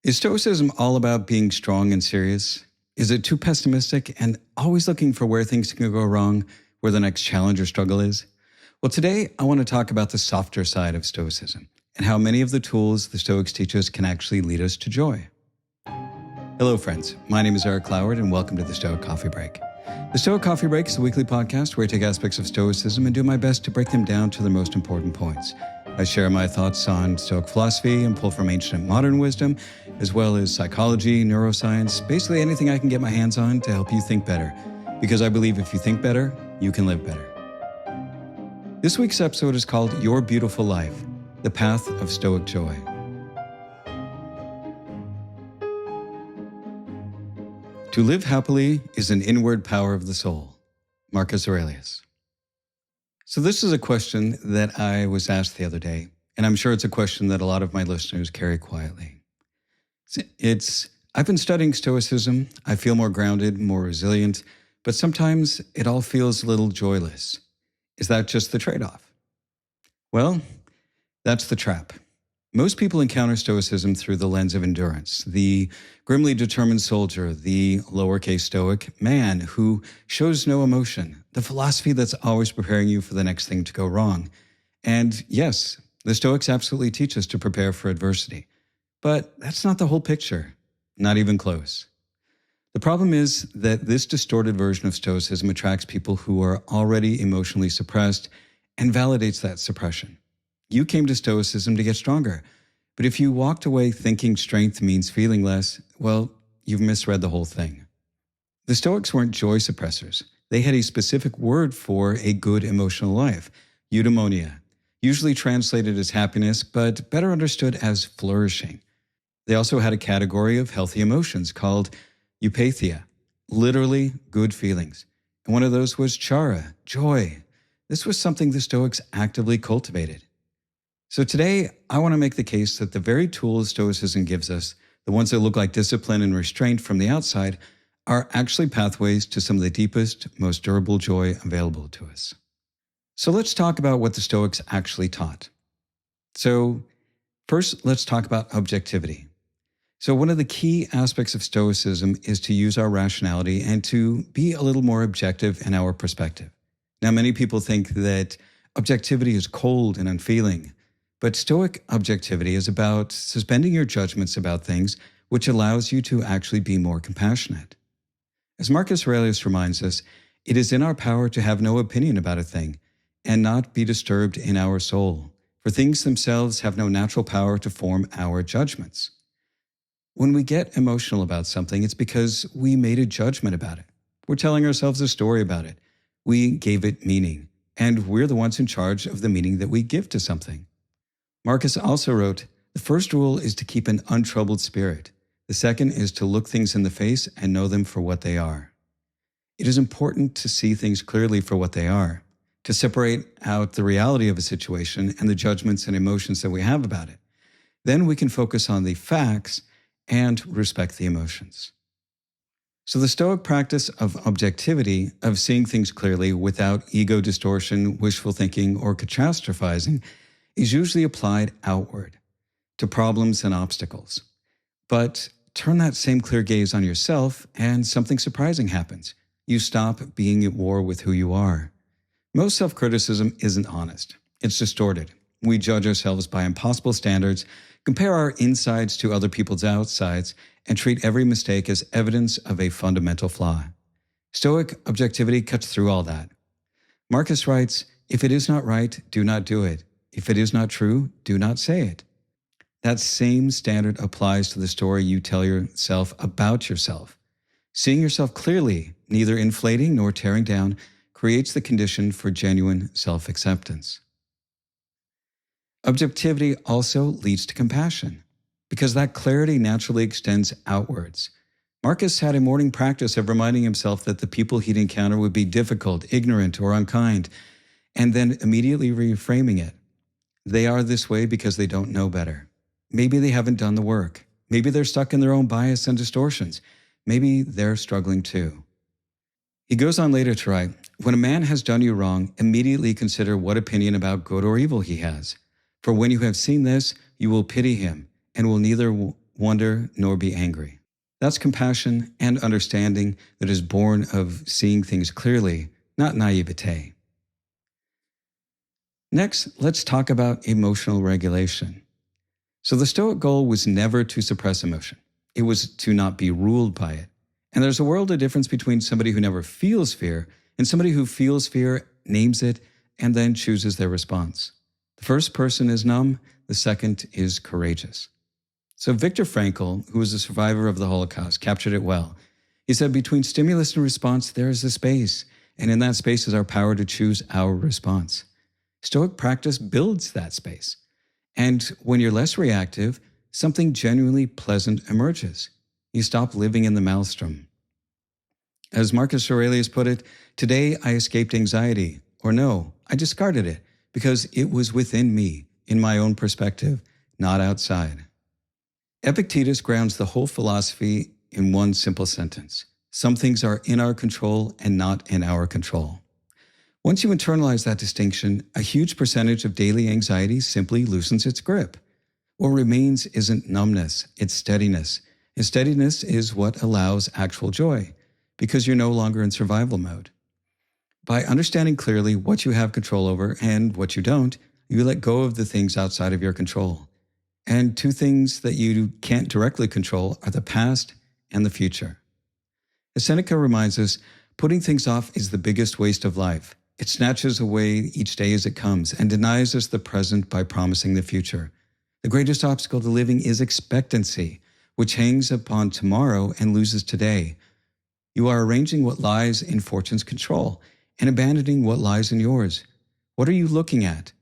Is Stoicism all about being strong and serious? Is it too pessimistic and always looking for where things can go wrong, where the next challenge or struggle is? Well, today I want to talk about the softer side of Stoicism and how many of the tools the Stoics teach us can actually lead us to joy. Hello, friends. My name is Eric Cloward, and welcome to the Stoic Coffee Break. The Stoic Coffee Break is a weekly podcast where I take aspects of Stoicism and do my best to break them down to their most important points. I share my thoughts on Stoic philosophy and pull from ancient and modern wisdom, as well as psychology, neuroscience, basically anything I can get my hands on to help you think better. Because I believe if you think better, you can live better. This week's episode is called Your Beautiful Life, the Path of Stoic Joy. To live happily is an inward power of the soul. Marcus Aurelius. So this is a question that I was asked the other day, and I'm sure it's a question that a lot of my listeners carry quietly. I've been studying Stoicism. I feel more grounded, more resilient, but sometimes it all feels a little joyless. Is that just the trade-off? Well, that's the trap. Most people encounter Stoicism through the lens of endurance, the grimly determined soldier, the lowercase Stoic man who shows no emotion, the philosophy that's always preparing you for the next thing to go wrong. And yes, the Stoics absolutely teach us to prepare for adversity. But that's not the whole picture, not even close. The problem is that this distorted version of Stoicism attracts people who are already emotionally suppressed and validates that suppression. You came to Stoicism to get stronger, but if you walked away thinking strength means feeling less, well, you've misread the whole thing. The Stoics weren't joy suppressors. They had a specific word for a good emotional life, eudaimonia, usually translated as happiness, but better understood as flourishing. They also had a category of healthy emotions called eupathia, literally good feelings. And one of those was chara, joy. This was something the Stoics actively cultivated. So today, I want to make the case that the very tools Stoicism gives us, the ones that look like discipline and restraint from the outside, are actually pathways to some of the deepest, most durable joy available to us. So let's talk about what the Stoics actually taught. So first, let's talk about objectivity. So one of the key aspects of Stoicism is to use our rationality and to be a little more objective in our perspective. Now, many people think that objectivity is cold and unfeeling, but Stoic objectivity is about suspending your judgments about things, which allows you to actually be more compassionate. As Marcus Aurelius reminds us, it is in our power to have no opinion about a thing and not be disturbed in our soul, for things themselves have no natural power to form our judgments. When we get emotional about something, it's because we made a judgment about it. We're telling ourselves a story about it. We gave it meaning, and we're the ones in charge of the meaning that we give to something. Marcus also wrote, the first rule is to keep an untroubled spirit. The second is to look things in the face and know them for what they are. It is important to see things clearly for what they are, to separate out the reality of a situation and the judgments and emotions that we have about it. Then we can focus on the facts and respect the emotions. So the Stoic practice of objectivity, of seeing things clearly without ego distortion, wishful thinking, or catastrophizing, is usually applied outward, to problems and obstacles. But turn that same clear gaze on yourself and something surprising happens. You stop being at war with who you are. Most self-criticism isn't honest. It's distorted. We judge ourselves by impossible standards, compare our insides to other people's outsides, and treat every mistake as evidence of a fundamental flaw. Stoic objectivity cuts through all that. Marcus writes, if it is not right, do not do it. If it is not true, do not say it. That same standard applies to the story you tell yourself about yourself. Seeing yourself clearly, neither inflating nor tearing down, creates the condition for genuine self-acceptance. Objectivity also leads to compassion, because that clarity naturally extends outwards. Marcus had a morning practice of reminding himself that the people he'd encounter would be difficult, ignorant, or unkind, and then immediately reframing it. They are this way because they don't know better. Maybe they haven't done the work. Maybe they're stuck in their own bias and distortions. Maybe they're struggling too. He goes on later to write, when a man has done you wrong, immediately consider what opinion about good or evil he has. For when you have seen this, you will pity him and will neither wonder, nor be angry. That's compassion and understanding that is born of seeing things clearly, not naivete. Next, let's talk about emotional regulation. So the Stoic goal was never to suppress emotion. It was to not be ruled by it. And there's a world of difference between somebody who never feels fear and somebody who feels fear, names it, and then chooses their response. The first person is numb, the second is courageous. So Viktor Frankl, who was a survivor of the Holocaust, captured it well. He said, between stimulus and response, there is a space, and in that space is our power to choose our response. Stoic practice builds that space. And when you're less reactive, something genuinely pleasant emerges. You stop living in the maelstrom. As Marcus Aurelius put it, today I escaped anxiety, or no, I discarded it because it was within me, in my own perspective, not outside. Epictetus grounds the whole philosophy in one simple sentence. Some things are in our control and not in our control. Once you internalize that distinction, a huge percentage of daily anxiety simply loosens its grip. What remains isn't numbness, it's steadiness. And steadiness is what allows actual joy, because you're no longer in survival mode. By understanding clearly what you have control over and what you don't, you let go of the things outside of your control. And two things that you can't directly control are the past and the future. As Seneca reminds us, putting things off is the biggest waste of life. It snatches away each day as it comes and denies us the present by promising the future. The greatest obstacle to living is expectancy, which hangs upon tomorrow and loses today. You are arranging what lies in fortune's control and abandoning what lies in yours. What are you looking at?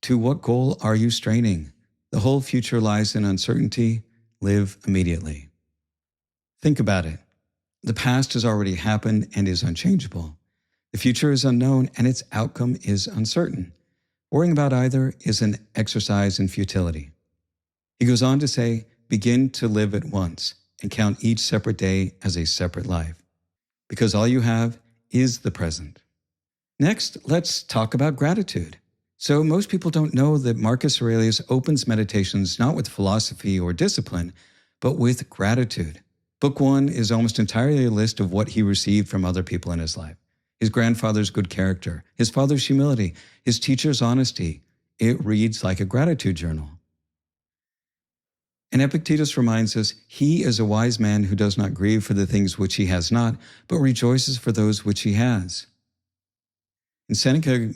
To what goal are you straining? The whole future lies in uncertainty. Live immediately. Think about it. The past has already happened and is unchangeable. The future is unknown and its outcome is uncertain. Worrying about either is an exercise in futility. He goes on to say, begin to live at once and count each separate day as a separate life, because all you have is the present. Next, let's talk about gratitude. So most people don't know that Marcus Aurelius opens meditations not with philosophy or discipline, but with gratitude. Book 1 is almost entirely a list of what he received from other people in his life. His grandfather's good character, his father's humility, his teacher's honesty. It reads like a gratitude journal. And Epictetus reminds us, he is a wise man who does not grieve for the things which he has not, but rejoices for those which he has. And Seneca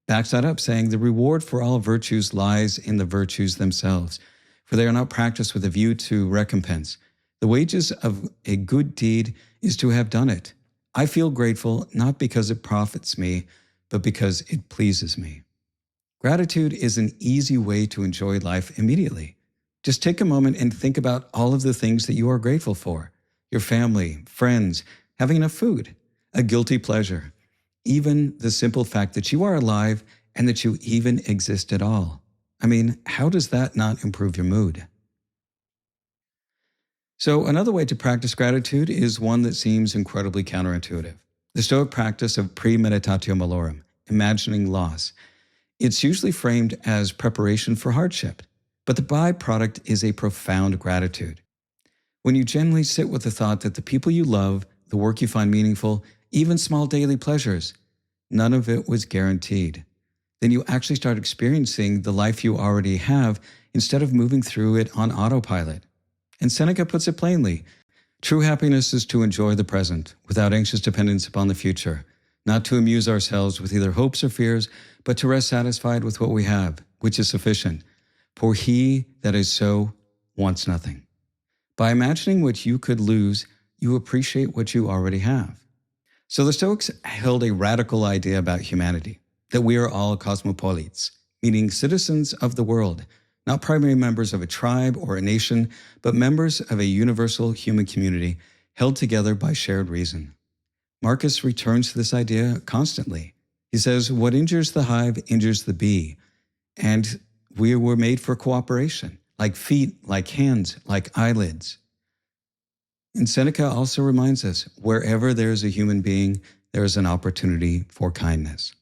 backs that up, saying, the reward for all virtues lies in the virtues themselves, for they are not practiced with a view to recompense. The wages of a good deed is to have done it. I feel grateful not because it profits me, but because it pleases me. Gratitude is an easy way to enjoy life immediately. Just take a moment and think about all of the things that you are grateful for. Your family, friends, having enough food, a guilty pleasure, even the simple fact that you are alive and that you even exist at all. I mean, how does that not improve your mood? So another way to practice gratitude is one that seems incredibly counterintuitive. The Stoic practice of premeditatio malorum, imagining loss. It's usually framed as preparation for hardship, but the byproduct is a profound gratitude. When you genuinely sit with the thought that the people you love, the work you find meaningful, even small daily pleasures, none of it was guaranteed, then you actually start experiencing the life you already have instead of moving through it on autopilot. And Seneca puts it plainly, true happiness is to enjoy the present without anxious dependence upon the future, not to amuse ourselves with either hopes or fears, but to rest satisfied with what we have, which is sufficient. For he that is so wants nothing. By imagining what you could lose, you appreciate what you already have. So the Stoics held a radical idea about humanity, that we are all cosmopolites, meaning citizens of the world, not primary members of a tribe or a nation, but members of a universal human community held together by shared reason. Marcus returns to this idea constantly. He says, what injures the hive injures the bee. And we were made for cooperation, like feet, like hands, like eyelids. And Seneca also reminds us, wherever there is a human being, there is an opportunity for kindness.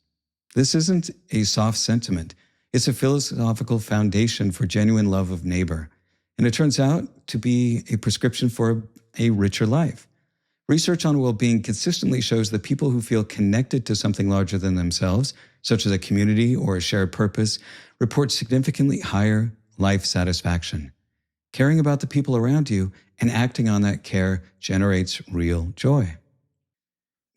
This isn't a soft sentiment. It's a philosophical foundation for genuine love of neighbor. And it turns out to be a prescription for a richer life. Research on well-being consistently shows that people who feel connected to something larger than themselves, such as a community or a shared purpose, report significantly higher life satisfaction. Caring about the people around you and acting on that care generates real joy.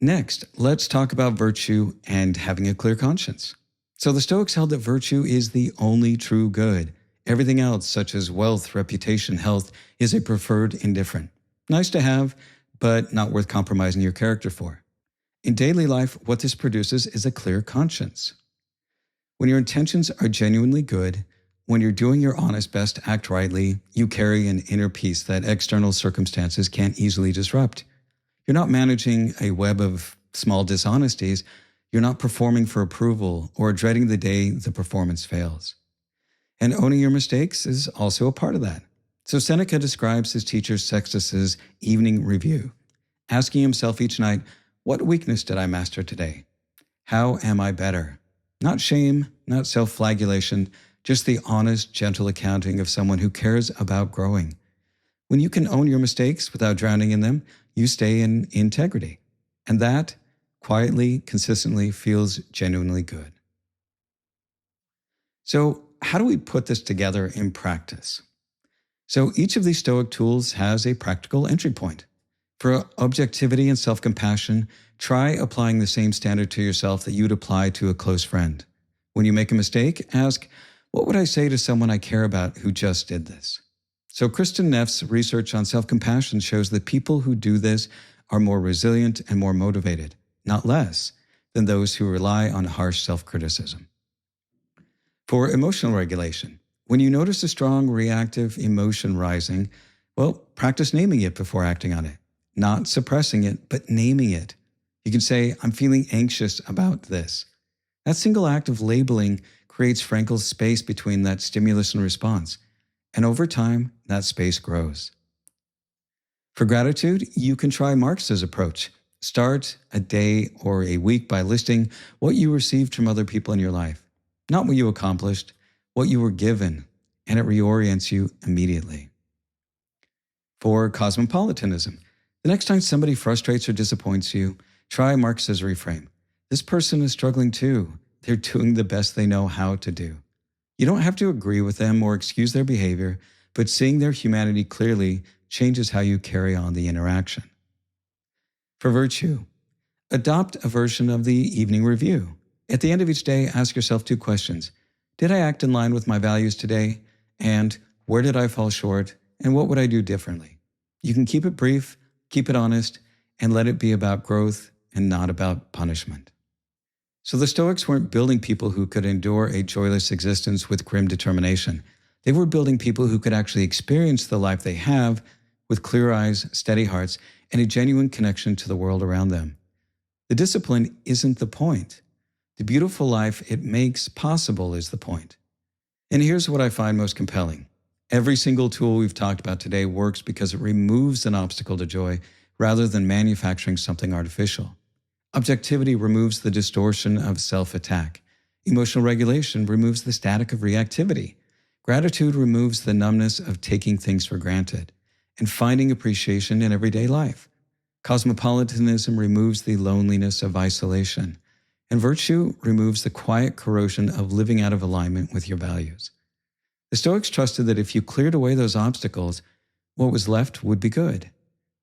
Next, let's talk about virtue and having a clear conscience. So the Stoics held that virtue is the only true good. Everything else, such as wealth, reputation, health, is a preferred indifferent. Nice to have, but not worth compromising your character for. In daily life, what this produces is a clear conscience. When your intentions are genuinely good, when you're doing your honest best to act rightly, you carry an inner peace that external circumstances can't easily disrupt. You're not managing a web of small dishonesties. You're not performing for approval or dreading the day the performance fails. And owning your mistakes is also a part of that. So Seneca describes his teacher Sextus's evening review, asking himself each night, what weakness did I master today? How am I better? Not shame, not self-flagellation, just the honest, gentle accounting of someone who cares about growing. When you can own your mistakes without drowning in them, you stay in integrity. And that, quietly, consistently, feels genuinely good. So, how do we put this together in practice? So each of these Stoic tools has a practical entry point. For objectivity and self-compassion, try applying the same standard to yourself that you'd apply to a close friend. When you make a mistake, ask, what would I say to someone I care about who just did this? So Kristen Neff's research on self-compassion shows that people who do this are more resilient and more motivated, not less, than those who rely on harsh self-criticism. For emotional regulation, when you notice a strong reactive emotion rising, well, practice naming it before acting on it. Not suppressing it, but naming it. You can say, I'm feeling anxious about this. That single act of labeling creates Frankel's space between that stimulus and response. And over time, that space grows. For gratitude, you can try Marx's approach. Start a day or a week by listing what you received from other people in your life. Not what you accomplished, what you were given, and it reorients you immediately. For cosmopolitanism, the next time somebody frustrates or disappoints you, try Marx's reframe. This person is struggling too. They're doing the best they know how to do. You don't have to agree with them or excuse their behavior, but seeing their humanity clearly changes how you carry on the interaction. For virtue, adopt a version of the evening review. At the end of each day, ask yourself 2 questions. Did I act in line with my values today? And where did I fall short? And what would I do differently? You can keep it brief, keep it honest, and let it be about growth and not about punishment. So the Stoics weren't building people who could endure a joyless existence with grim determination. They were building people who could actually experience the life they have with clear eyes, steady hearts, and a genuine connection to the world around them. The discipline isn't the point. The beautiful life it makes possible is the point. And here's what I find most compelling. Every single tool we've talked about today works because it removes an obstacle to joy rather than manufacturing something artificial. Objectivity removes the distortion of self-attack. Emotional regulation removes the static of reactivity. Gratitude removes the numbness of taking things for granted and finding appreciation in everyday life. Cosmopolitanism removes the loneliness of isolation. And virtue removes the quiet corrosion of living out of alignment with your values. The Stoics trusted that if you cleared away those obstacles, what was left would be good,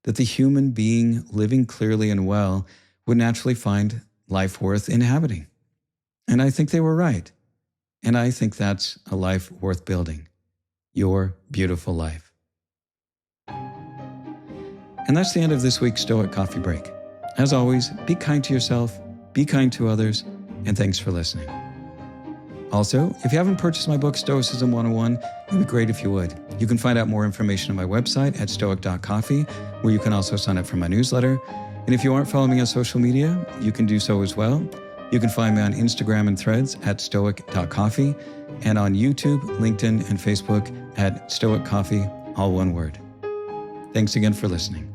that the human being living clearly and well would naturally find life worth inhabiting. And I think they were right. And I think that's a life worth building. Your beautiful life. And that's the end of this week's Stoic Coffee Break. As always, be kind to yourself, be kind to others, and thanks for listening. Also, if you haven't purchased my book, Stoicism 101, it would be great if you would. You can find out more information on my website at stoic.coffee, where you can also sign up for my newsletter. And if you aren't following me on social media, you can do so as well. You can find me on Instagram and Threads at stoic.coffee, and on YouTube, LinkedIn, and Facebook at Stoic Coffee, all one word. Thanks again for listening.